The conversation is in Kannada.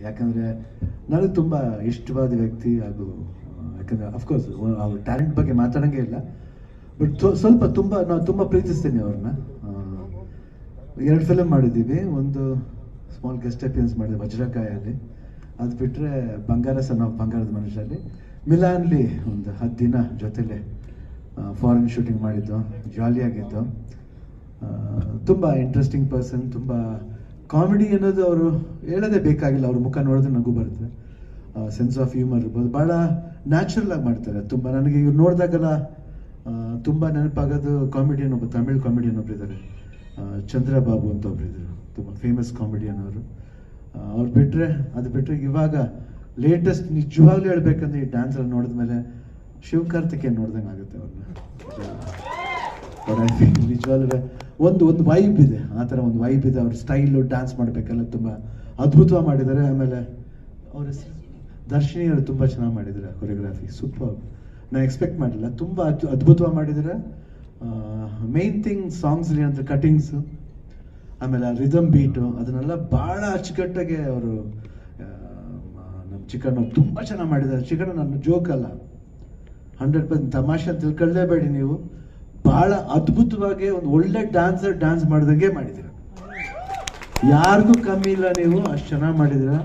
ಯಾಕಂದರೆ ನನಗೆ ತುಂಬ ಇಷ್ಟವಾದ ವ್ಯಕ್ತಿ. ಹಾಗೂ ಯಾಕಂದರೆ ಅಫ್ಕೋರ್ಸ್ ಅವ್ರ ಟ್ಯಾಲೆಂಟ್ ಬಗ್ಗೆ ಮಾತಾಡೋಂಗೆ ಇಲ್ಲ, ಬಟ್ ನಾವು ತುಂಬ ಪ್ರೀತಿಸ್ತೀನಿ ಅವ್ರನ್ನ. 2 ಫಿಲಮ್ ಮಾಡಿದ್ದೀವಿ. ಒಂದು ಸ್ಮಾಲ್ ಗೆಸ್ಟ್ ಅಪಿಯನ್ಸ್ ಮಾಡಿದೆ ವಜ್ರಕಾಯಲ್ಲಿ, ಅದು ಬಿಟ್ಟರೆ ಬಂಗಾರ ಸನ್ ಆಫ್ ಬಂಗಾರದ ಮನುಷ್ಯಲ್ಲಿ, ಮಿಲಾನ್ಲಿ ಒಂದು 10 ದಿನ ಜೊತೆಲೆ ಫಾರಿನ್ ಶೂಟಿಂಗ್ ಮಾಡಿದ್ದು, ಜಾಲಿಯಾಗಿದ್ದು. ತುಂಬ ಇಂಟ್ರೆಸ್ಟಿಂಗ್ ಪರ್ಸನ್. ತುಂಬ ಕಾಮಿಡಿ ಅನ್ನೋದು ಅವರು ಹೇಳೋದೇ ಬೇಕಾಗಿಲ್ಲ, ಅವ್ರ ಮುಖ ನೋಡಿದ್ರೆ ನಗು ಬರುತ್ತೆ. ಸೆನ್ಸ್ ಆಫ್ ಹ್ಯೂಮರ್ ಇರ್ಬೋದು, ಭಾಳ ನ್ಯಾಚುರಲ್ ಆಗಿ ಮಾಡ್ತಾರೆ. ತುಂಬ ನನಗೆ ಇವ್ರು ನೋಡಿದಾಗೆಲ್ಲ ತುಂಬ ನೆನಪಾಗೋದು ಕಾಮಿಡಿಯನ್, ಒಬ್ಬ ತಮಿಳ್ ಕಾಮಿಡಿಯನ್ ಒಬ್ರು ಇದ್ದಾರೆ, ಚಂದ್ರಬಾಬು ಅಂತ ಒಬ್ರು ಇದ್ರು, ತುಂಬ ಫೇಮಸ್ ಕಾಮಿಡಿಯನ್ ಅವರು. ಅವ್ರು ಅದು ಬಿಟ್ಟರೆ ಇವಾಗ ಲೇಟೆಸ್ಟ್ ನಿಜವಾಗ್ಲೂ ಹೇಳ್ಬೇಕಂದ್ರೆ ಈ ಡ್ಯಾನ್ಸಲ್ಲಿ ನೋಡಿದ್ಮೇಲೆ ಶಿವಕಾರ್ತಿಕೇಯನ್ ನೋಡ್ದಂಗೆ ಆಗುತ್ತೆ ಅವ್ರನ್ನ. ನಿಜವಾಗ್ಲೂ ಒಂದು ವೈಬ್ ಇದೆ, ಆ ಥರ ಒಂದು ವೈಬ್ ಇದೆ. ಅವ್ರ ಸ್ಟೈಲು ಡ್ಯಾನ್ಸ್ ಮಾಡಬೇಕೆಲ್ಲ ತುಂಬ ಅದ್ಭುತವಾಗಿ ಮಾಡಿದ್ದಾರೆ. ಆಮೇಲೆ ಅವ್ರ ದರ್ಶಿನಿ ಅವರು ತುಂಬ ಚೆನ್ನಾಗಿ ಮಾಡಿದ್ದಾರೆ ಕೊರಿಯೋಗ್ರಾಫಿ, ಸೂಪರ್. ನಾನು ಎಕ್ಸ್ಪೆಕ್ಟ್ ಮಾಡಿಲ್ಲ, ತುಂಬ ಅದ್ಭುತವಾಗಿ ಮಾಡಿದ್ದಾರೆ. ಮೇನ್ ಥಿಂಗ್ ಸಾಂಗ್ಸ್ಲಿ ಅಂದರೆ ಕಟಿಂಗ್ಸು, ಆಮೇಲೆ ರಿದಮ್ ಬೀಟು, ಅದನ್ನೆಲ್ಲ ಭಾಳ ಅಚ್ಚುಕಟ್ಟಾಗಿ ಅವರು ನಮ್ಮ ಚಿಕನ್ ಅವ್ರು ತುಂಬ ಚೆನ್ನಾಗಿ ಮಾಡಿದ್ದಾರೆ. ಚಿಕನ್ ನನ್ನ ಜೋಕ್ ಅಲ್ಲ, 100% ತಮಾಷೆ ಅಂತ ತಿಳ್ಕೊಳ್ಳೇಬೇಡಿ ನೀವು. ಭಾಳ ಅದ್ಭುತವಾಗಿ ಒಂದು ಒಳ್ಳೆ ಡ್ಯಾನ್ಸರ್ ಡ್ಯಾನ್ಸ್ ಮಾಡಿದಂಗೆ ಮಾಡಿದ್ದೀರ, ಯಾರಿಗೂ ಕಮ್ಮಿ ಇಲ್ಲ ನೀವು, ಅಷ್ಟು ಚೆನ್ನಾಗಿ ಮಾಡಿದ್ದೀರ.